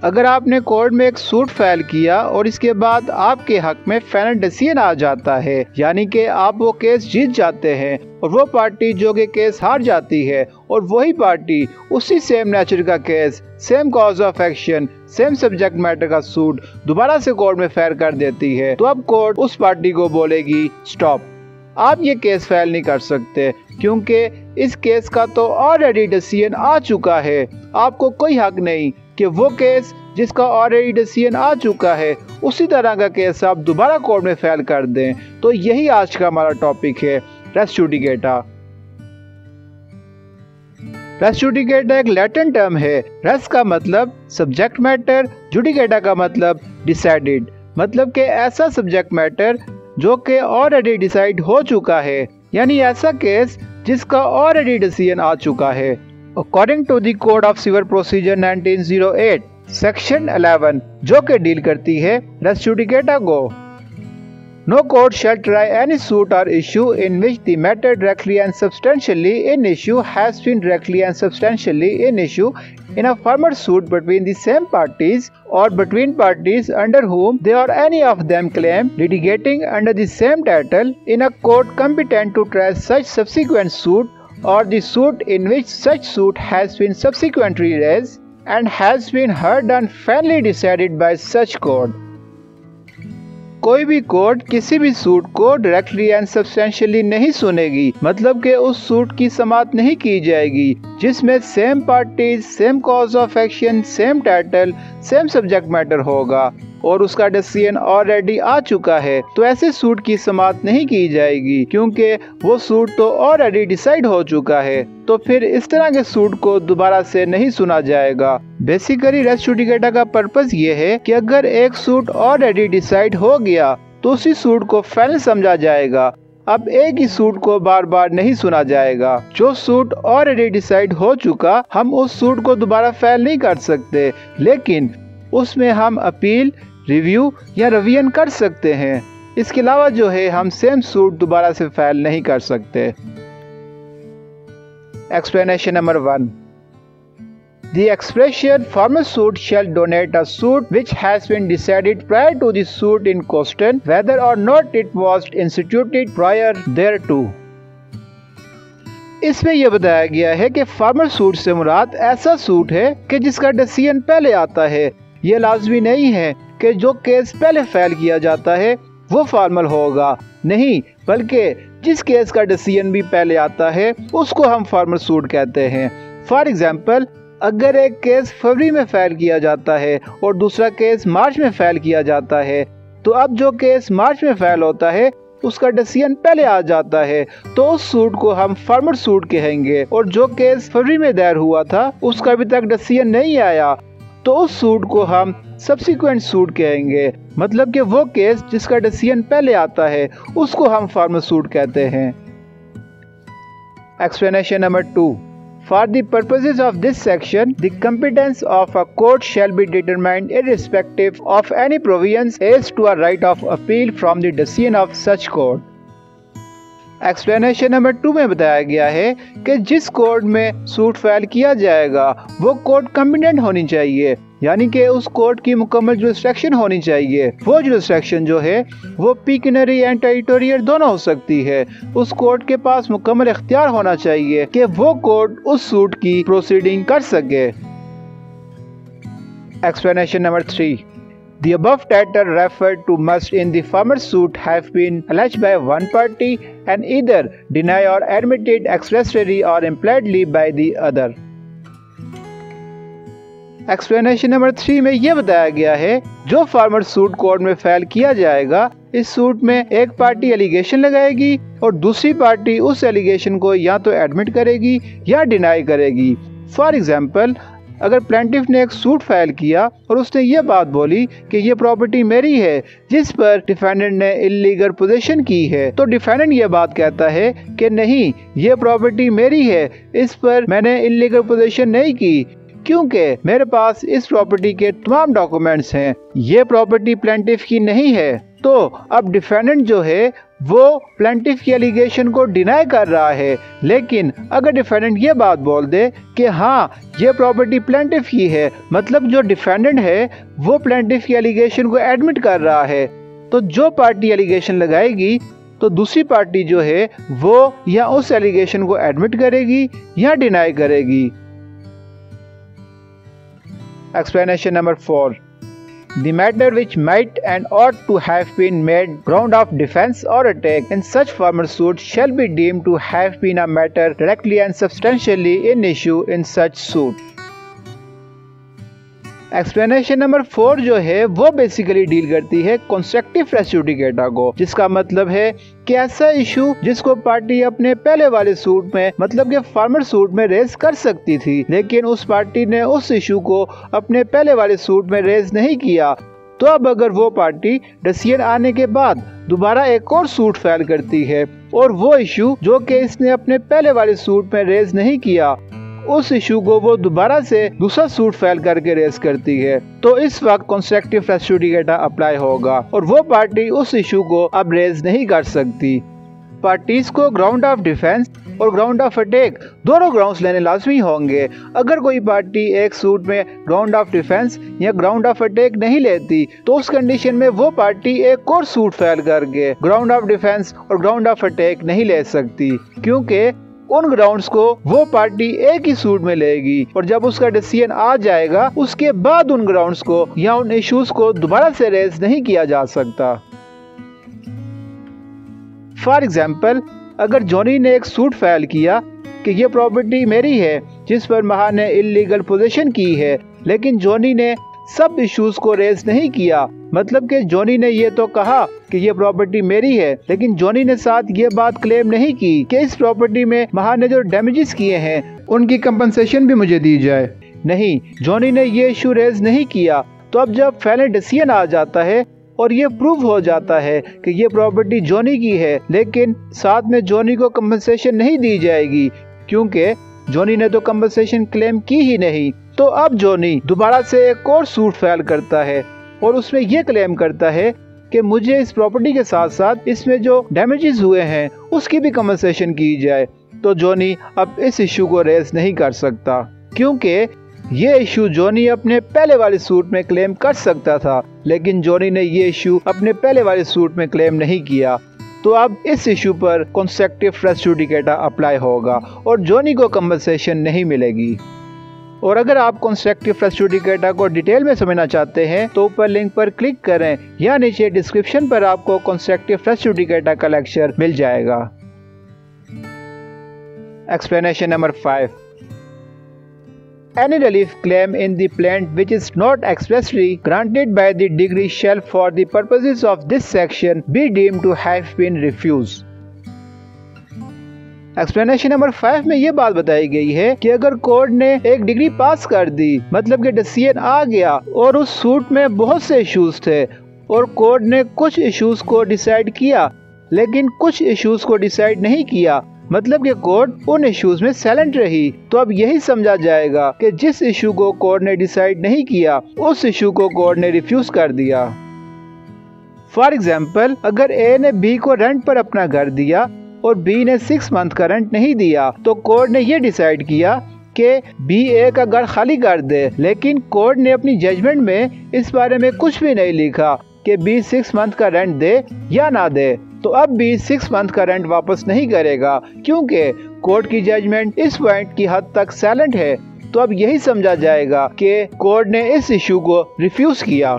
अगर आपने कोर्ट में एक सूट फाइल किया और इसके बाद आपके हक में फाइनल डिसीजन आ जाता है, यानी कि आप वो केस जीत जाते हैं और वो पार्टी जो कि केस हार जाती है और वही पार्टी उसी सेम नेचर का case, same cause of action, same subject matter का सूट दोबारा से कोर्ट में फाइल कर देती है, तो अब कोर्ट उस पार्टी को बोलेगी स्टॉप, आप ये केस फाइल नहीं कर सकते क्योंकि इस केस का तो ऑलरेडी डिसीजन आ चुका है। आपको कोई हक नहीं कि वो केस जिसका ऑलरेडी डिसीजन आ चुका है उसी तरह का केस आप दोबारा कोर्ट में फाइल कर दें। तो यही आज का हमारा टॉपिक है, रेस जुडिकेटा। रेस जुडिकेटा एक लैटिन टर्म है। रेस का मतलब सब्जेक्ट मैटर, जुडिकेटा का मतलब डिसाइडेड, मतलब कि ऐसा सब्जेक्ट मैटर जो कि ऑलरेडी डिसाइड हो चुका है, यानी ऐसा केस जिसका ऑलरेडी डिसीजन आ चुका है। According to the code of civil procedure 1908 section 11 जो कि डील करती है रेस जुडिकेटा को, No court shall try any suit or issue in which the matter directly and substantially in issue has been directly and substantially in issue in a former suit between the same parties or between parties under whom they or any of them claim litigating under the same title in a court competent to try such subsequent suit or the suit in which such suit has been subsequently raised and has been heard and finally decided by such court। कोई भी court किसी भी suit को directly and substantially नहीं सुनेगी, मतलब कि उस suit की समाअत नहीं की जाएगी जिसमें same parties, same cause of action, same title, same subject matter होगा और उसका डिसीजन ऑलरेडी आ चुका है। तो ऐसे सूट की समाअत नहीं की जाएगी क्योंकि वो सूट तो ऑलरेडी डिसाइड हो चुका है, तो फिर इस तरह के सूट को दोबारा से नहीं सुना जाएगा। बेसिकली रेस जुडिकेटा का पर्पस ये है कि अगर एक सूट ऑलरेडी डिसाइड हो गया तो उसी सूट को फाइनल समझा जाएगा। अब एक ही सूट को बार बार नहीं सुना जाएगा। जो सूट ऑलरेडी डिसाइड हो चुका, हम उस सूट को दोबारा फाइल नहीं कर सकते, लेकिन उसमें हम अपील, रिव्यू या रिवीजन कर सकते हैं। इसके अलावा जो है हम सेम सूट दोबारा से फाइल नहीं कर सकते। Explanation number 1। The expression former suit shall denote a suit which has been decided prior to the suit in question, whether or not it was instituted prior thereto। इसमें यह बताया गया है कि फार्मर सूट से मुराद ऐसा सूट है कि जिसका डिसीजन पहले आता है। यह लाजमी नहीं है कि जो केस पहले फाइल किया जाता है वो फार्मल होगा, नहीं, बल्कि जिस केस का डिसीजन भी पहले आता है उसको हम फार्मल सूट कहते हैं। फॉर एग्जाम्पल, अगर एक केस फरवरी में फाइल किया जाता है और दूसरा केस मार्च में फाइल किया जाता है, तो अब जो केस मार्च में फाइल होता है उसका डिसीजन पहले आ जाता है, तो उस सूट को हम फार्मर सूट कहेंगे। और जो केस फरवरी में दायर हुआ था उसका अभी तक डिसीजन नहीं आया, तो उस सूट को हम सब्सिक्वेंट सूट कहेंगे, मतलब कि वो केस जिसका डिसीजन पहले आता है उसको हम फार्मर सूट कहते हैं। Explanation number 2। For the purposes of this section, the competence of a court shall be determined irrespective of any provisions as to a right of appeal from the decision of such court। Explanation number 2 में बताया गया है कि जिस court में suit file किया जाएगा वो कोर्ट कॉम्पिटेंट होनी चाहिए, यानी कि उस कोर्ट की मुकम्मल जुरिस्डिक्शन होनी चाहिए। वो जुरिस्डिक्शन जो है वो पिक्यूनरी एंड टेरिटोरियल दोनों हो सकती है। उस कोर्ट के पास मुकम्मल इख्तियार होना चाहिए कि वो कोर्ट उस सूट की प्रोसीडिंग कर सके। Explanation number 3। The above title referred to must in the former suit have been alleged by one party and either deny or admitted expressly or impliedly by the other। Explanation number 3 में यह बताया गया है जो farmer suit court में file किया जाएगा, इस सूट में एक पार्टी एलिगेशन लगाएगी और दूसरी पार्टी उस एलिगेशन को या तो एडमिट करेगी या डिनाई करेगी। फॉर एग्जाम्पल, अगर प्लेंटिफ ने एक सूट फाइल किया और उसने ये बात बोली कि ये प्रॉपर्टी मेरी है जिस पर डिफेंडेंट ने इल्लीगल पोजीशन की है, तो डिफेंडेंट ये बात कहता है कि नहीं, ये प्रॉपर्टी मेरी है, इस पर मैंने इल्लीगल पोजीशन नहीं की क्योंकि मेरे पास इस प्रॉपर्टी के तमाम डॉक्यूमेंट्स हैं, ये प्रॉपर्टी प्लेंटिफ की नहीं है। तो अब डिफेंडेंट जो है वो प्लेंटिफ की एलिगेशन को डिनाई कर रहा है, लेकिन अगर डिफेंडेंट ये बात बोल दे कि हाँ ये प्रॉपर्टी प्लेंटिफ की है, मतलब जो डिफेंडेंट है वो प्लेंटिफ की एलिगेशन को एडमिट कर रहा है, तो जो पार्टी एलिगेशन लगाएगी तो दूसरी पार्टी जो है वो या उस एलिगेशन को एडमिट करेगी या डिनाई करेगी। Explanation number 4। The matter which might and ought to have been made ground of defense or attack in such former suit shall be deemed to have been a matter directly and substantially in issue in such suit। Explanation number 4 जो है वो basically deal करती है constructive race judicata को, जिसका मतलब है कि ऐसा इशू जिसको पार्टी अपने पहले वाले सूट में मतलब के फार्मर सूट में रेज कर सकती थी, लेकिन उस पार्टी ने उस इशू को अपने पहले वाले सूट में रेज नहीं किया, तो अब अगर वो पार्टी डिसीजन आने के बाद दोबारा एक और सूट फाइल करती है और वो इशू जो कि इसने अपने पहले वाले सूट में रेज नहीं किया, उस इशू को वो दोबारा से दूसरा सूट फाइल करके रेज करती है, तो इस वक्त कंस्ट्रक्टिव रेस जुडिकेटा अप्लाई होगा और वो पार्टी उस इशू को अब रेज नहीं कर सकती। पार्टीज को ग्राउंड ऑफ डिफेंस और ग्राउंड ऑफ अटैक दोनों ग्राउंड्स लेने लाजमी होंगे। अगर कोई पार्टी एक सूट में ग्राउंड ऑफ डिफेंस या ग्राउंड ऑफ अटैक नहीं लेती, तो उस कंडीशन में वो पार्टी एक और सूट फाइल करके ग्राउंड ऑफ डिफेंस और ग्राउंड ऑफ अटैक नहीं ले सकती, क्योंकि उन ग्राउंड्स को वो पार्टी एक ही सूट में लेगी और जब उसका डिसीजन आ जाएगा उसके बाद उन ग्राउंड्स को या उन इश्यूज को दोबारा से रेज नहीं किया जा सकता। फॉर एग्जाम्पल, अगर जॉनी ने एक सूट फाइल किया कि ये प्रॉपर्टी मेरी है जिस पर महा ने इलीगल पोजीशन की है, लेकिन जॉनी ने सब इश्यूज को रेज नहीं किया, मतलब कि जॉनी ने ये तो कहा कि ये प्रॉपर्टी मेरी है, लेकिन जॉनी ने साथ ये बात क्लेम नहीं की कि इस प्रॉपर्टी में महा ने जो डैमेजेस किए हैं उनकी कंपनसेशन भी मुझे दी जाए। नहीं, जॉनी ने ये इशू रेज नहीं किया। तो अब जब फाइनल डिसीजन आ जाता है और ये प्रूव हो जाता है कि ये प्रॉपर्टी जॉनी की है, लेकिन साथ में जॉनी को कंपनसेशन नहीं दी जाएगी क्योंकि जॉनी ने तो कंपनसेशन क्लेम की ही नहीं, तो अब जॉनी दोबारा से एक और सूट फाइल करता है और उसमें ये क्लेम करता है कि मुझे इस प्रॉपर्टी के साथ साथ इसमें जो डैमेजेस हुए हैं उसकी भी कंपनसेशन की जाए। तो जॉनी अब इस इशू को रेज नहीं कर सकता क्योंकि ये इशू जॉनी अपने पहले वाले सूट में क्लेम कर सकता था, लेकिन जॉनी ने ये इशू अपने पहले वाले सूट में क्लेम नहीं किया। तो अब इस इशू पर कंस्ट्रक्टिव रेस जुडिकेटा अप्लाई होगा और जॉनी को कंपनसेशन नहीं मिलेगी। और अगर आप कंस्ट्रक्टिव रेस जुडिकेटा को डिटेल में समझना चाहते हैं तो ऊपर लिंक पर क्लिक करें या नीचे डिस्क्रिप्शन पर आपको कंस्ट्रक्टिव रेस जुडिकेटा का लेक्चर मिल जाएगा। Explanation number 5। Any relief claim in the plaint which is not expressly granted by the degree shall for the purposes of this section be deemed to have been refused। Explanation number 5 में ये बात बताई गई है कि अगर court ने एक डिग्री पास कर दी, मतलब कि डिसीजन आ गया और उस सूट में बहुत से इश्यूज थे और कोर्ट ने कुछ इश्यूज को डिसाइड किया लेकिन कुछ इश्यूज को डिसाइड नहीं किया, मतलब कि कोर्ट उन इश्यूज में साइलेंट रही, तो अब यही समझा जाएगा कि जिस इशू को कोर्ट ने डिसाइड नहीं किया उस इशू को कोर्ट ने रिफ्यूज कर दिया। फॉर एग्जाम्पल, अगर ए ने बी को रेंट पर अपना घर दिया और बी ने 6 मंथ का रेंट नहीं दिया, तो कोर्ट ने ये डिसाइड किया कि बी ए का घर खाली कर दे, लेकिन कोर्ट ने अपनी जजमेंट में इस बारे में कुछ भी नहीं लिखा कि बी 6 मंथ का रेंट दे या ना दे। तो अब बी 6 मंथ का रेंट वापस नहीं करेगा क्योंकि कोर्ट की जजमेंट इस पॉइंट की हद तक साइलेंट है। तो अब यही समझा जाएगा कि कोर्ट ने इस इशू को रिफ्यूज किया।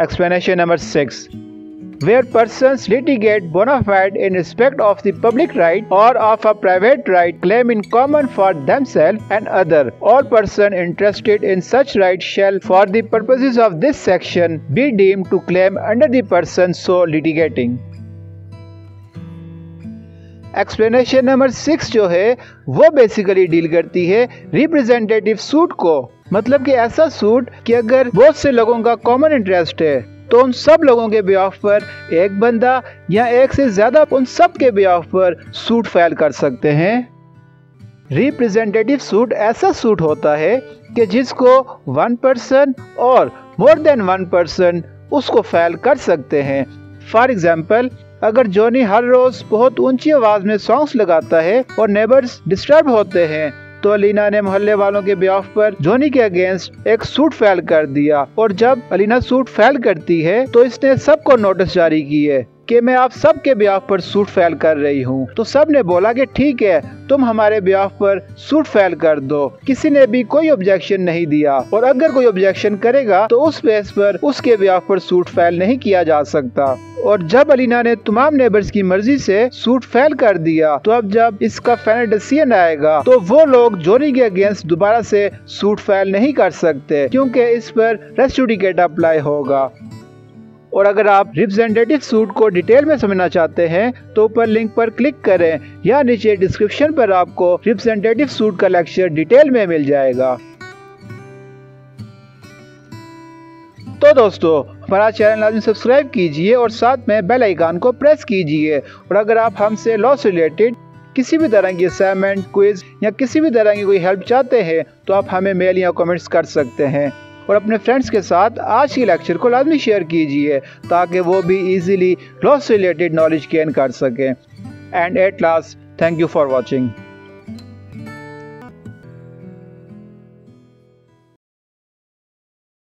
Explanation number 6। Where persons litigate bona fide in respect of the public right or of a private right claim in common for themselves and other, all person interested in such right shall for the purposes of this section be deemed to claim under the person so litigating। Explanation number 6 जो है वो basically deal करती है representative suit को, मतलब कि ऐसा suit कि अगर बहुत से लोगों का कॉमन इंटरेस्ट है तो उन सब लोगों के बिहाफ पर एक बंदा या एक से ज्यादा उन सब के बिहाफ पर सूट फाइल कर सकते हैं। रिप्रेजेंटेटिव सूट ऐसा सूट होता है कि जिसको 1 पर्सन और मोर देन वन पर्सन उसको फेल कर सकते हैं। फॉर एग्जाम्पल, अगर जॉनी हर रोज बहुत ऊंची आवाज में सॉन्ग्स लगाता है और नेबर्स डिस्टर्ब होते हैं, तो अलीना ने मोहल्ले वालों के बिहाफ पर जॉनी के अगेंस्ट एक सूट फाइल कर दिया। और जब अलीना सूट फाइल करती है तो इसने सबको नोटिस जारी की है कि मैं आप सब के बिहाफ पर सूट फाइल कर रही हूँ। तो सब ने बोला कि ठीक है, तुम हमारे बिहाफ पर सूट फाइल कर दो। किसी ने भी कोई ऑब्जेक्शन नहीं दिया, और अगर कोई ऑब्जेक्शन करेगा तो उस बेस पर उसके बिहाफ पर सूट फाइल नहीं किया जा सकता। और जब अलीना ने तमाम नेबर्स की मर्जी से सूट फाइल कर दिया, तो अब जब इसका फाइनल डिसीजन आएगा तो वो लोग जॉनी के अगेंस्ट दोबारा से सूट फाइल नहीं कर सकते, क्योंकि इस पर रेस जुडिकेट अप्लाई होगा। और अगर आप रिप्रेजेंटेटिव सूट को डिटेल में समझना चाहते हैं तो ऊपर लिंक पर क्लिक करें, या नीचे डिस्क्रिप्शन पर आपको रिप्रेजेंटेटिव सूट का लेक्चर डिटेल में मिल जाएगा। तो दोस्तों, हमारा चैनल लाजमी सब्सक्राइब कीजिए और साथ में बेल आइकन को प्रेस कीजिए। और अगर आप हमसे लॉ से रिलेटेड किसी भी तरह की असाइनमेंट, क्विज या किसी भी तरह की कोई हेल्प चाहते हैं तो आप हमें मेल या कमेंट्स कर सकते हैं। और अपने फ्रेंड्स के साथ आज की लेक्चर को लाजमी शेयर कीजिए ताकि वो भी इजीली लॉ से रिलेटेड नॉलेज गेन कर सकें। And at last, thank you for watching.